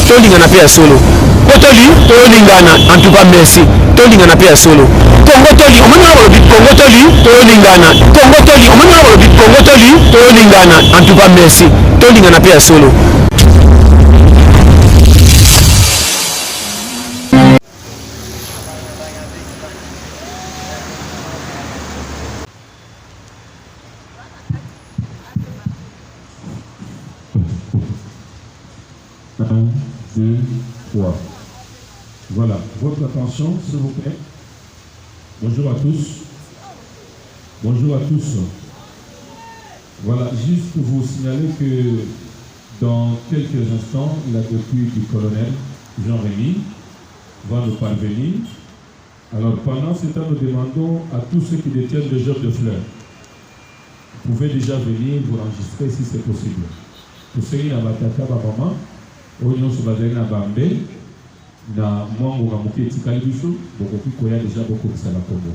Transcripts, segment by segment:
tolingana pe ya solo potoli tolingana en tout cas merci tolingana pe ya solo Congo toli omona bolobi Congo toli tolingana Congo toli omona bolobi Congo toli tolingana en tout cas merci tolingana pe ya solo Voilà, votre attention, s'il vous plaît. Bonjour à tous. Bonjour à tous. Voilà, juste pour vous signaler que dans quelques instants, la députée du colonel Jean-Rémy va nous parvenir. Alors, pendant ce temps, nous demandons à tous ceux qui détiennent le genre de fleurs, vous pouvez déjà venir vous enregistrer si c'est possible. Pour ceux qui n'ont pas de maman, oyo so bazali na bambe na mwango ga moke etikali biso bokoki koya deja bokokisa na kombo.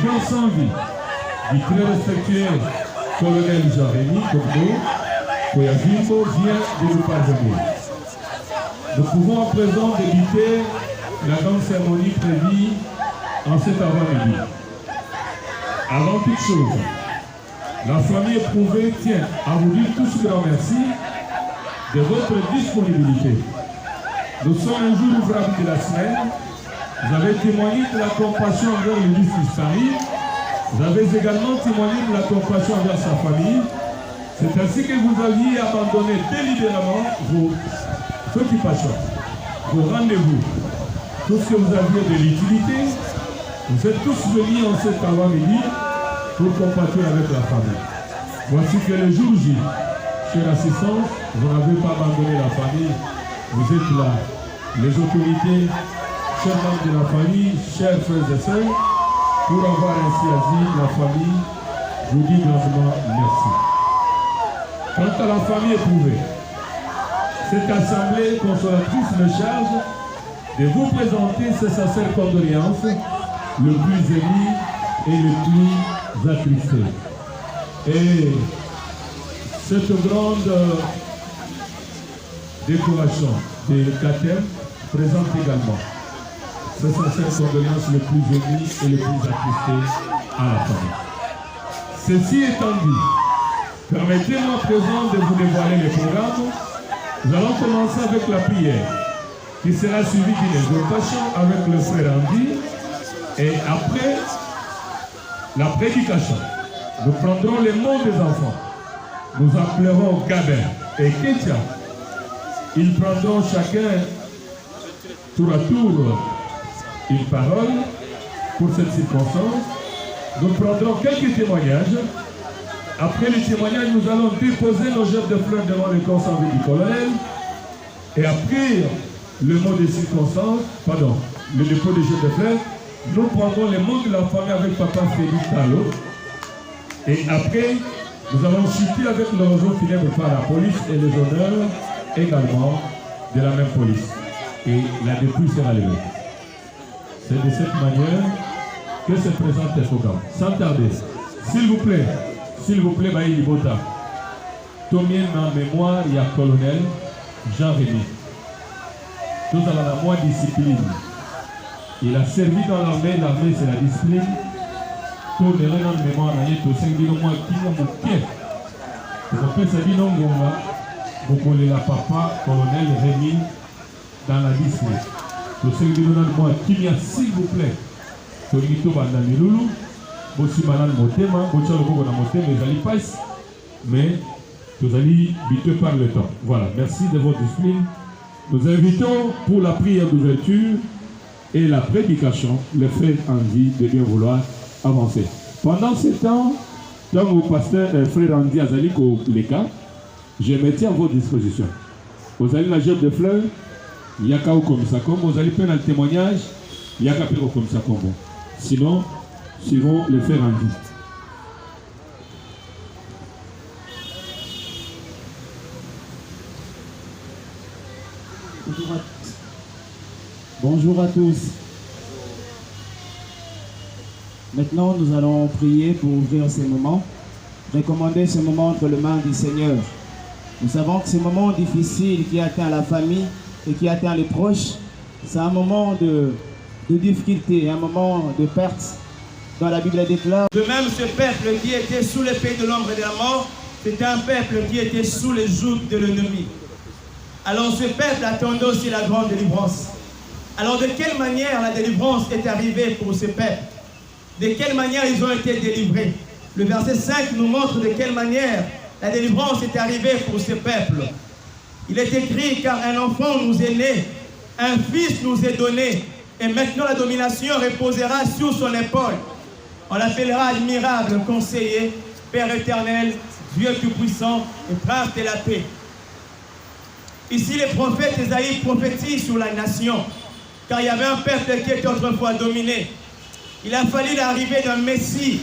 cœur sans vie du très respectueux colonel Jean-Rémy Kombo Koyavimbo vient de nous parvenir. Nous pouvons à présent débuter la grande cérémonie prévue en cet avant-midi. Avant toute chose, la famille éprouvée tient à vous dire tous grand merci de votre disponibilité. Nous sommes un jour ouvrable de la semaine. Vous avez témoigné de la compassion envers le justice Paris. Vous avez également témoigné de la compassion envers sa famille. C'est ainsi que vous aviez abandonné délibérément vos occupations, vos rendez-vous, tout ce que vous aviez de l'utilité. Vous êtes tous venus en cet avant-midi pour compatir avec la famille. Voici que le jour J, chère assistance, vous n'avez pas abandonné la famille. Vous êtes là, les autorités, chers membres de la famille, chers frères et sœurs, pour avoir ainsi agi la famille, je vous dis grandement merci. Quant à la famille éprouvée, cette assemblée consolatrice me charge de vous présenter ces sincères condoléances, le plus ému et le plus attristé. Et cette grande décoration de Katem présente également ces sincères condoléances le plus ému et le plus attristé à la famille. Ceci étant dit, permettez-moi à présent de vous dévoiler le programme. Nous allons commencer avec la prière, qui sera suivie d'une exhortation avec le frère Andy. Et après la prédication, nous prendrons les mots des enfants. Nous appellerons Gabin et Ketia. Ils prendront chacun tour à tour une parole pour cette circonstance. Nous prendrons quelques témoignages. Après les témoignages, nous allons déposer nos jets de fleurs devant le corps sans vie du colonel. Et après le mot de circonstance, pardon, le dépôt des jets de fleurs, nous prendrons les mots de la famille avec papa Félix Talo. Et après, nous allons chuter avec le roseau funèbre par la police et les honneurs également de la même police. Et la dépouille sera levée. C'est de cette manière que se présente le programme. Sans tarder, s'il vous plaît, Baïli Bota, Tomien en mémoire, il y a colonel Jean-Rémy. Nous avons la moins discipline. Il a servi dans l'armée c'est la discipline. Tout le monde en mémoire, il y a tout 5 000 mois qui ont mon pied. On peut se dire non, vous collez la papa, colonel Rémy, dans la discipline. Tout 5 000 mois qui vient, s'il vous plaît. Tolito Bandami Loulou, Bossi Banan Motema, Botcha le Bogo Motema, les alliés passent, mais nous allons buter par le temps. Voilà, merci de votre discipline. Nous invitons pour la prière d'ouverture et la prédication le frère Andy de bien vouloir avancer. Pendant ce temps, dans mon pasteur frère Andy Azaliko Leka, je me tiens à votre disposition. Vous allez la gerbe de fleurs, il y a qu'à comme ça, comme vous allez prendre un témoignage, il y a qu'à faire comme ça, comme bon. Sinon, suivons le frère Andy. Bonjour à tous. Maintenant, nous allons prier pour ouvrir ces moments, recommander ce moment entre les mains du Seigneur. Nous savons que ce moment difficile qui atteint la famille et qui atteint les proches, c'est un moment de difficulté, un moment de perte. Dans la Bible déclare: de même ce peuple qui était sous l'épée de l'ombre et de la mort, c'était un peuple qui était sous les jougs de l'ennemi. Alors ce peuple attendait aussi la grande délivrance. Alors de quelle manière la délivrance est arrivée pour ce peuple? De quelle manière ils ont été délivrés? Le verset 5 nous montre de quelle manière la délivrance est arrivée pour ce peuple. Il est écrit: car un enfant nous est né, un fils nous est donné, et maintenant la domination reposera sur son épaule. On l'appellera admirable conseiller, Père éternel, Dieu tout-puissant et prince de la paix. Ici, les prophètes Ésaïe prophétisent sur la nation, car il y avait un peuple qui était autrefois dominé. Il a fallu l'arrivée d'un Messie,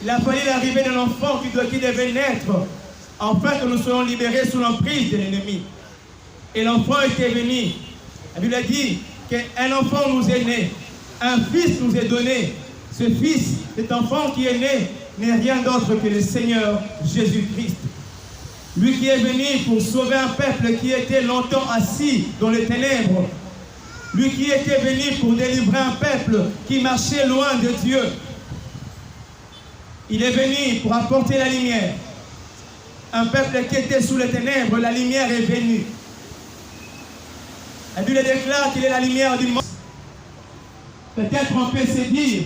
il a fallu l'arrivée d'un enfant qui devait naître, afin que nous soyons libérés sous l'emprise de l'ennemi. Et l'enfant était venu. La Bible dit qu'un enfant nous est né, un fils nous est donné. Ce fils, cet enfant qui est né, n'est rien d'autre que le Seigneur Jésus-Christ. Lui qui est venu pour sauver un peuple qui était longtemps assis dans les ténèbres. Lui qui était venu pour délivrer un peuple qui marchait loin de Dieu. Il est venu pour apporter la lumière. Un peuple qui était sous les ténèbres, la lumière est venue. La Bible déclare qu'il est la lumière du monde. Peut-être on peut se dire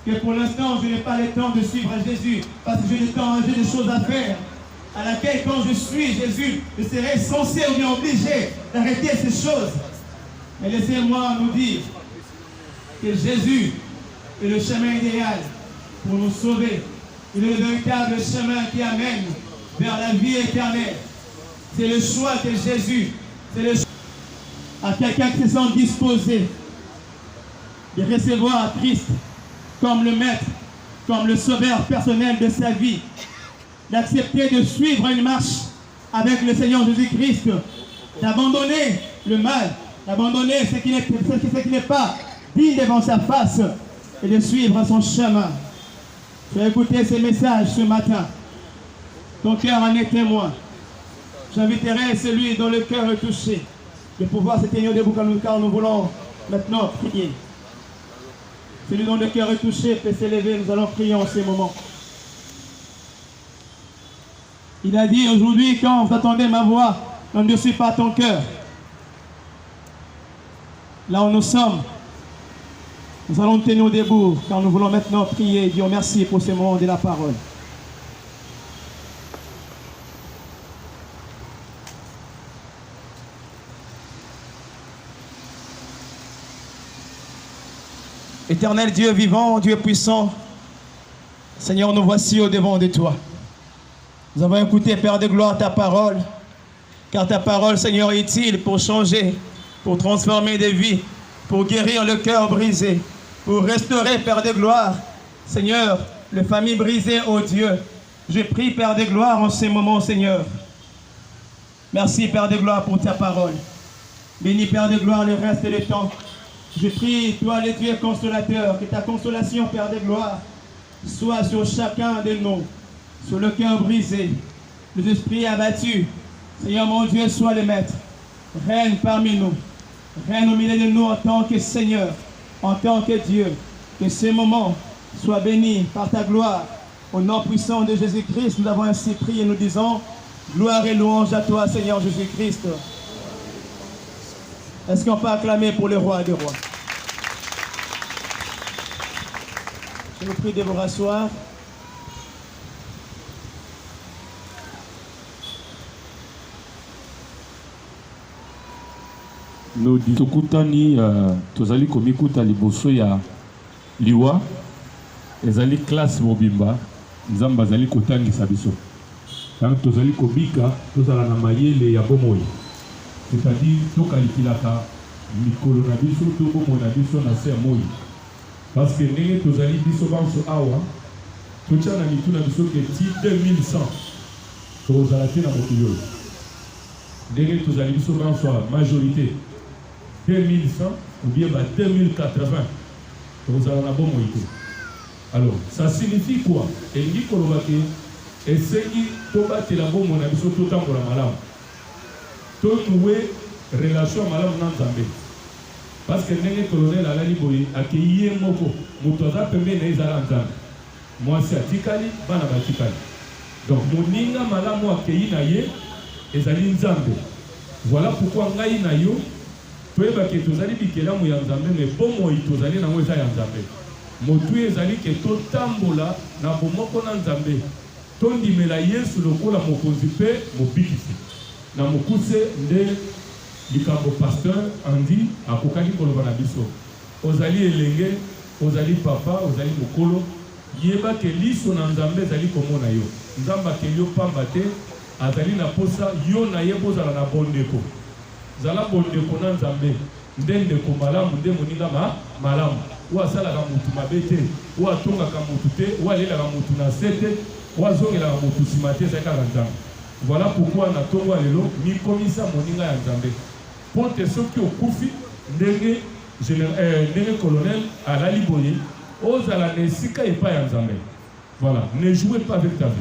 que pour l'instant, je n'ai pas le temps de suivre Jésus parce que j'ai des choses à faire, à laquelle quand je suis Jésus, je serai censé ou bien obligé d'arrêter ces choses. Mais laissez-moi nous dire que Jésus est le chemin idéal pour nous sauver. Il est le véritable chemin qui amène vers la vie éternelle. C'est le choix de Jésus. C'est le choix à quelqu'un qui se sent disposé de recevoir Christ comme le maître, comme le sauveur personnel de sa vie, d'accepter de suivre une marche avec le Seigneur Jésus-Christ, d'abandonner le mal, d'abandonner ce qui n'est pas digne devant sa face et de suivre son chemin. Je vais écouter ces messages ce matin. Ton cœur en est témoin. J'inviterai celui dont le cœur est touché de pouvoir se tenir debout car nous voulons maintenant prier. Celui dont le cœur est touché peut s'élever, nous allons prier en ces moments. Il a dit aujourd'hui, quand vous attendez ma voix, n'endurcis pas ton cœur. Là où nous sommes, nous allons tenir debout car nous voulons maintenant prier et dire merci pour ce moment de la parole. Éternel Dieu vivant, Dieu puissant, Seigneur, nous voici au-devant de toi. Nous avons écouté, Père de gloire, ta parole, car ta parole, Seigneur, est utile pour changer, pour transformer des vies, pour guérir le cœur brisé, pour restaurer, Père de gloire, Seigneur, les familles brisées, ô Dieu. Je prie, Père de gloire, en ces moments, Seigneur. Merci, Père de gloire, pour ta parole. Bénis, Père de gloire, le reste du temps. Je prie, toi, le Dieu consolateur, que ta consolation, Père de gloire, soit sur chacun de nous, sur le cœur brisé, les esprits abattus. Seigneur mon Dieu, sois le maître. Règne parmi nous. Règne au milieu de nous en tant que Seigneur, en tant que Dieu. Que ces moments soient bénis par ta gloire. Au nom puissant de Jésus-Christ, nous avons ainsi prié, nous disons, gloire et louange à toi, Seigneur Jésus-Christ. Est-ce qu'on peut acclamer pour le roi des rois? Je vous prie de vous rasseoir. Nous tokutani tozali komikuta liboso ya liwa ezali classe mobimba nzamba zali kotangisa biso tant tozali kobika tozala na mayele ya bomoi. C'est-à-dire, tokalikilaka mikolo na biso to bomoi na biso na se moi. Parce que ndenge tozali biso banso awa totia na mitu na biso ke ti 2100 tozala te na moto yoyo. Ndenge tozali biso banso majorité 2100 ou bien 2080 tozala na bomoi te. Alors, ça signifie quoi? Elingi koloba ke esengi tobatela bomoi na biso totambola malamu. Nouer relation malamu na Nzambe. Parce que ndenge colonel alali boye akeye moko moto aza pembe na ezala Nzambe. Mwasi atikali bana batikali. Donc moninga malamu akeye na ye ezali Nzambe. Voilà pourquoi ngai na yo toyeba ke tozali bikelamu ya Nzambe mais bomoi tozali nango eza ya Nzambe. Motu ezali ke totambola na bomoko na Nzambe. Tondimela Yesu lokola mokonzi pe mobikisi. Na mokuse nde likambo pasteur andi akokaki koloba na biso ozali elenge ozali papa ozali mokolo yeba ke liso na Nzambe ezali komona yo Nzamba ke yo pamba te azali na posa yo na ye bozala na bondeko zala bondeko na Nzambe nde ndeko malamu nde moninga malamu ou asalaka mutu mabe te ou atongaka mutu te ou alelaka mutu na sete ou azongelaka mutu nsima te ezali kaka Nzambe. Voilà pourquoi na tongo lelo mi komisa moninga ya Nzambe. Ponte soki okufi ndenge colonel à la Liboye, aux à la Nesika et pas Yanzamé. Voilà, ne jouez pas avec ta vie.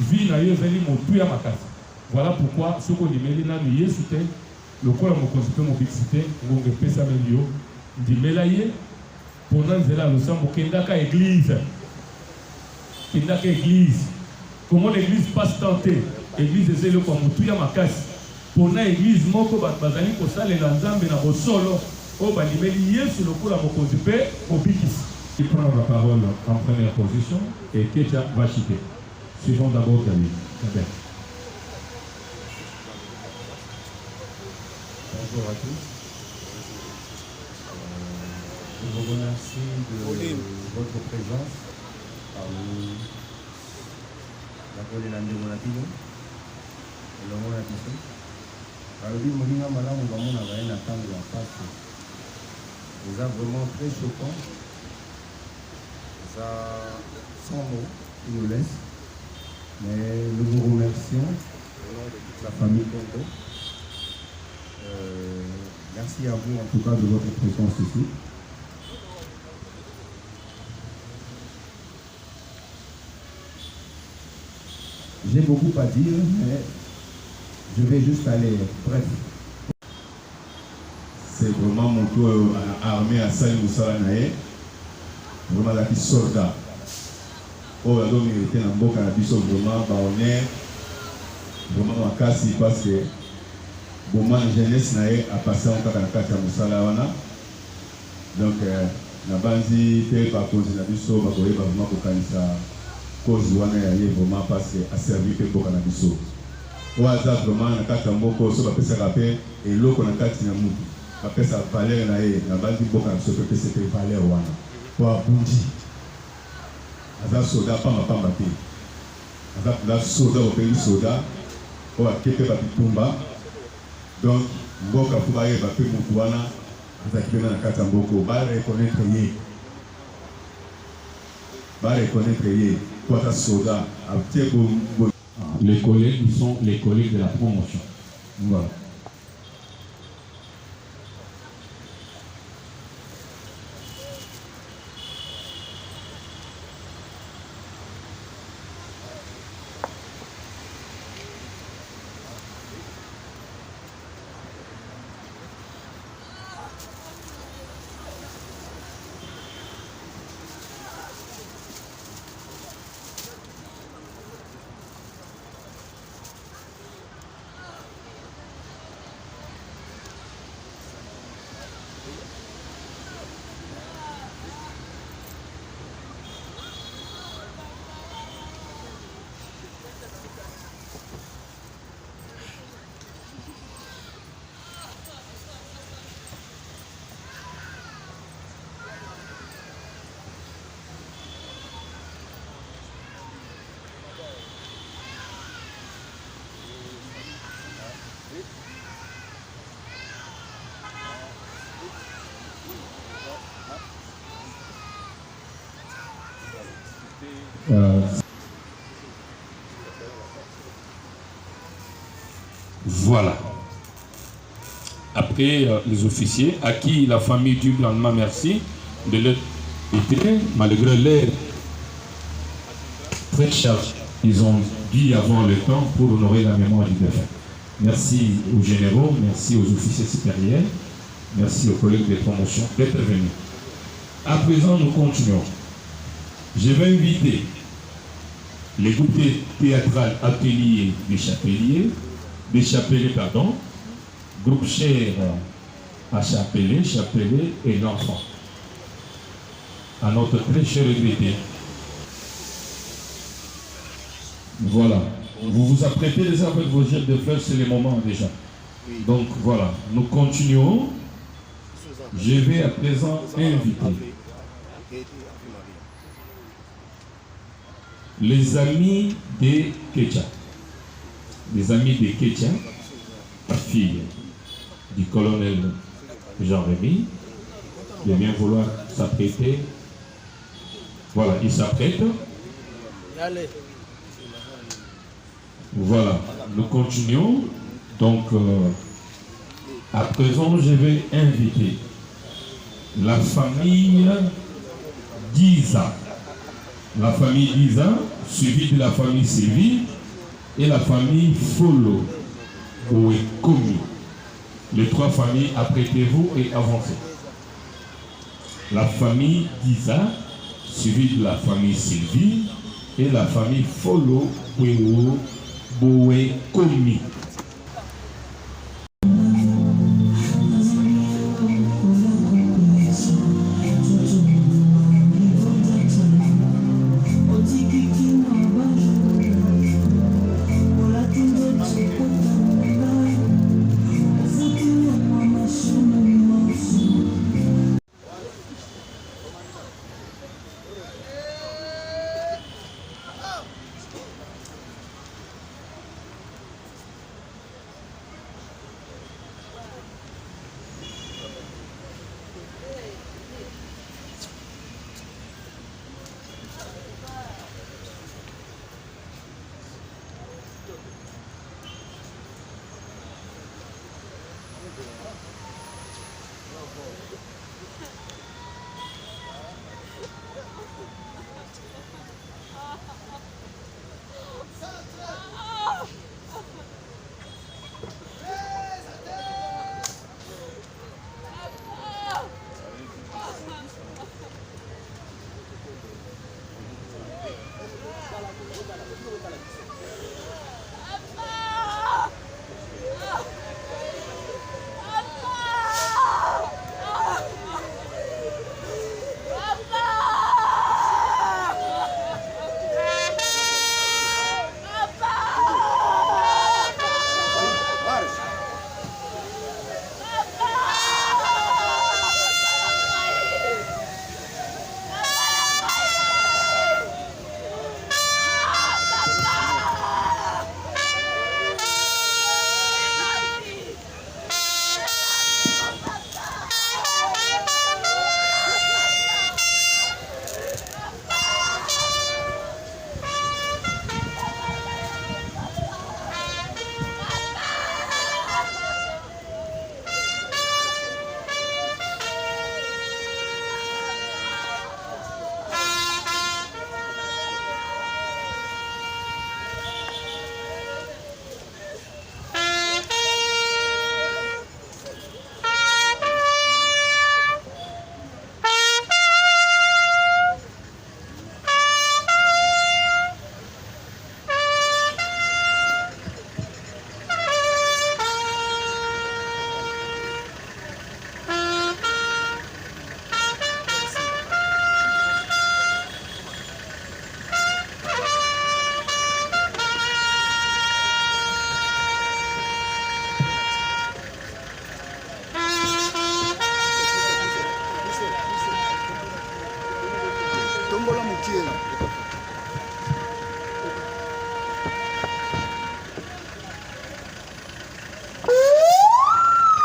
Vie n'a eu venu mon puits à ma case. Voilà pourquoi ce qu'on dit, mais là, nous y est, le corps a mon consulté, mon bixité, mon pesa melio, dit Melaye, pendant que là, nous sommes au Kendaka église. Kendaka église. Comment l'église passe tenter? Église est le comme tout à ma casse. Pendant l'église, mon corps va bazali pour ça, les lanzambe na solo. Oh, bah, il met sur le coup à mon consulté, au bixis. Il prend la parole en première position et Kecha va chiter. Suivons d'abord Camille. Bonjour à tous. Je vous remercie de votre présence parmi la Colélande de Monatino et le Monatino. Aujourd'hui, Molinga Malam, on va mon attendre la face. Vous êtes vraiment très choquant. Ça, sans mots, qui nous laisse. Mais nous vous remercions au nom de toute la famille Congo. Merci à vous en tout cas de votre présence ici. J'ai beaucoup à dire, mais je vais juste aller bref. C'est vraiment mon tour armé à Salim Moussalanae. Vraiment la petite soldat. Oh, la dame était dans le bon cannabis, vraiment, honnête. Vraiment, ma casse, parce que bon, ma jeunesse a passé en tant que Moussalana. Donc, la bandi fait par cause de la biso, va courir vraiment pour canisa. Cause de vraiment parce a servi pour cannabis. Au hasard, vraiment, la carte en boko, ça va passer rappeler et l'eau qu'on a carte na mou. Après ça, valeur na bandi boka, ça peut passer valeur wana. Pour aboutir. Aza soda pas ma pas maté. Aza la soda au pays soda. Ou à quelque part tumba. Donc mboka pour aller va faire mutuana. Aza qui na kata mboko ba reconnaître yé. Ba reconnaître yé. Pour ta soda à tirer pour les collègues sont les collègues de la promotion. Voilà. Voilà. Après les officiers, à qui la famille dit grandement merci de leur été, malgré l'air très cher, ils ont dit avant le temps pour honorer la mémoire du défunt. Merci aux généraux, merci aux officiers supérieurs, merci aux collègues de promotion d'être venus. À présent, nous continuons. Je vais inviter les groupes théâtral Atelier des Chapeliers, groupe cher à Chapelet et l'enfant. À notre très cher regretté. Voilà. Vous vous apprêtez déjà avec vos jets de fleurs, c'est le moment déjà. Donc voilà, nous continuons. Je vais à présent inviter les amis de Kecha. Les amis de Kecha, la fille du colonel Jean-Rémy, de bien vouloir s'apprêter. Voilà, il s'apprête. Voilà, nous continuons. Donc, à présent, je vais inviter la famille Giza. La famille Giza, suivie de la famille Sylvie et la famille Folo Oekomi. Les trois familles, apprêtez-vous et avancez. La famille Giza, suivie de la famille Sylvie et la famille Folo Oekomi.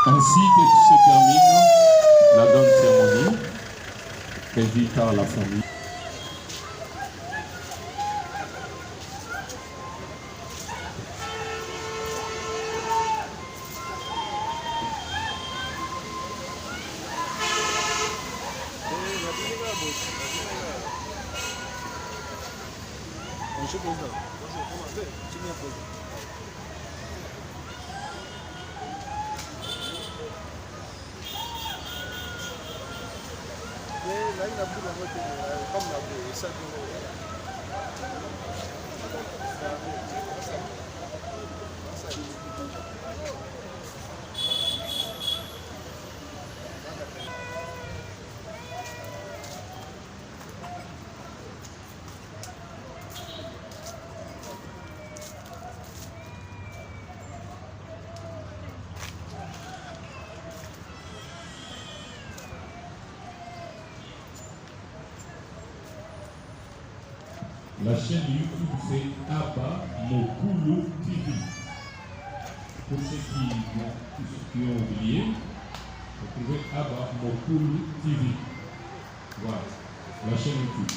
Ainsi que se termine la donne cérémonie prévue par la famille. La chaîne YouTube c'est Abba Mokulu TV. Pour ceux qui ont oublié, vous trouvez Abba Mokulu TV. Voilà, la chaîne YouTube.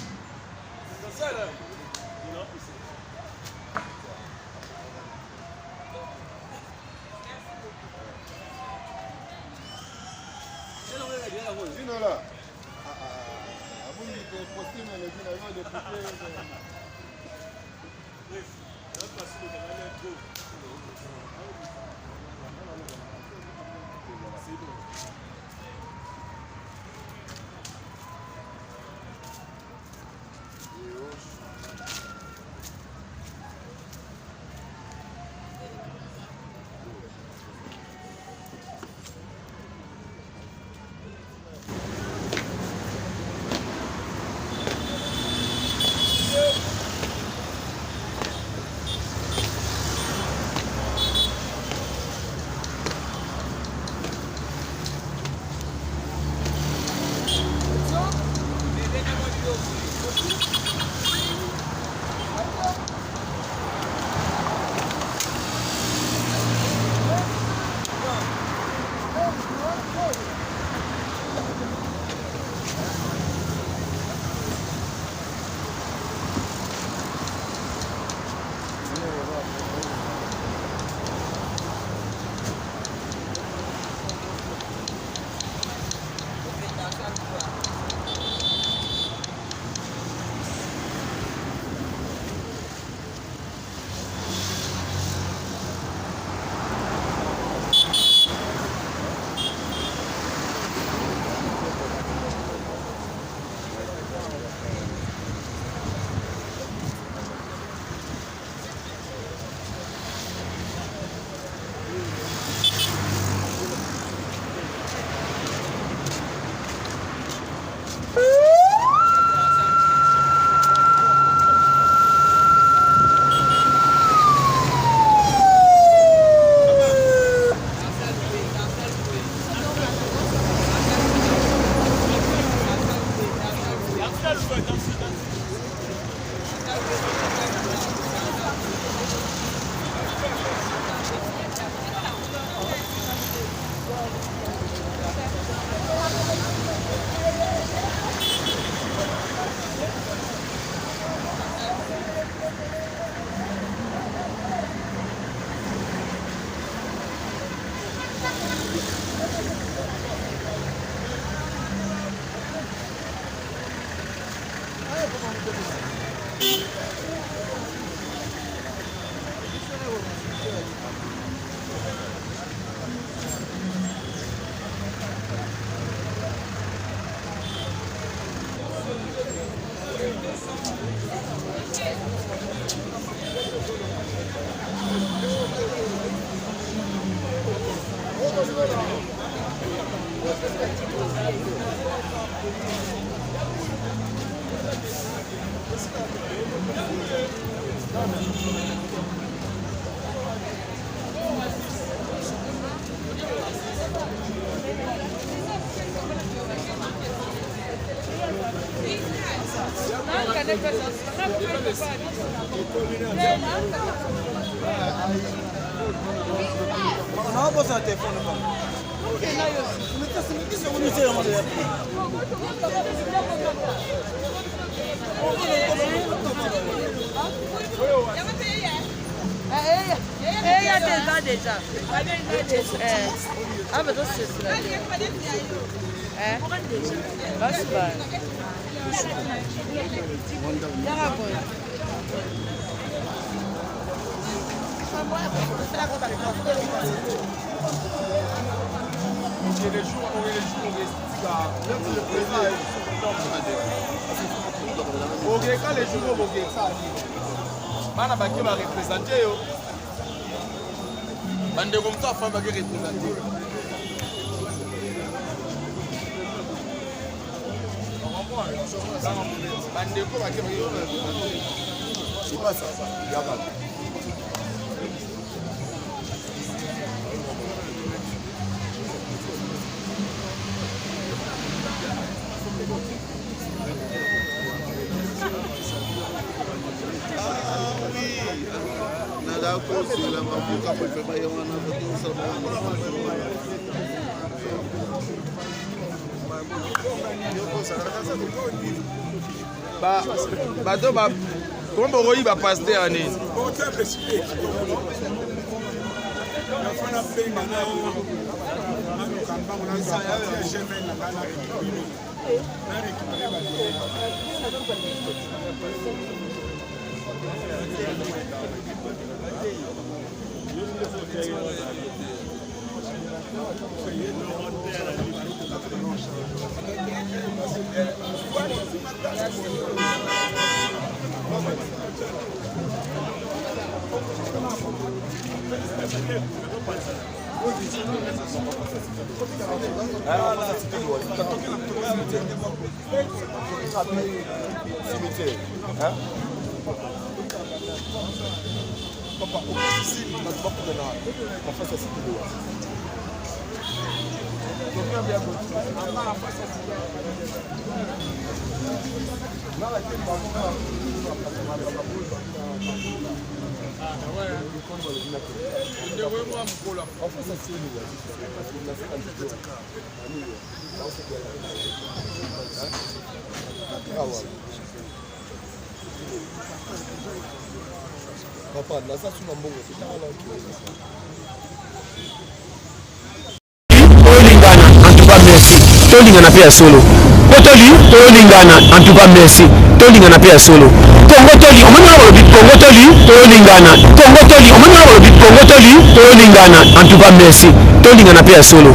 Déjà. Ah, mais donc c'est cela. Bah, c'est pas. Bande comme ça, femme qui représente. C'est pas ça, regarde. Nada così la mabuca poi per fare una cosa bato ba kombo koyi ba pasteur ani Papa, là ça c'est un bon. Tolingana, en tout cas merci. Tolingana pia solo. Kotoli, tolingana, en tout cas merci. Tolingana pia solo. Congo toli, on m'a dit Congo toli, tolingana. Congo toli, on m'a dit Congo toli, tolingana, en tout cas merci. Tolingana pia solo.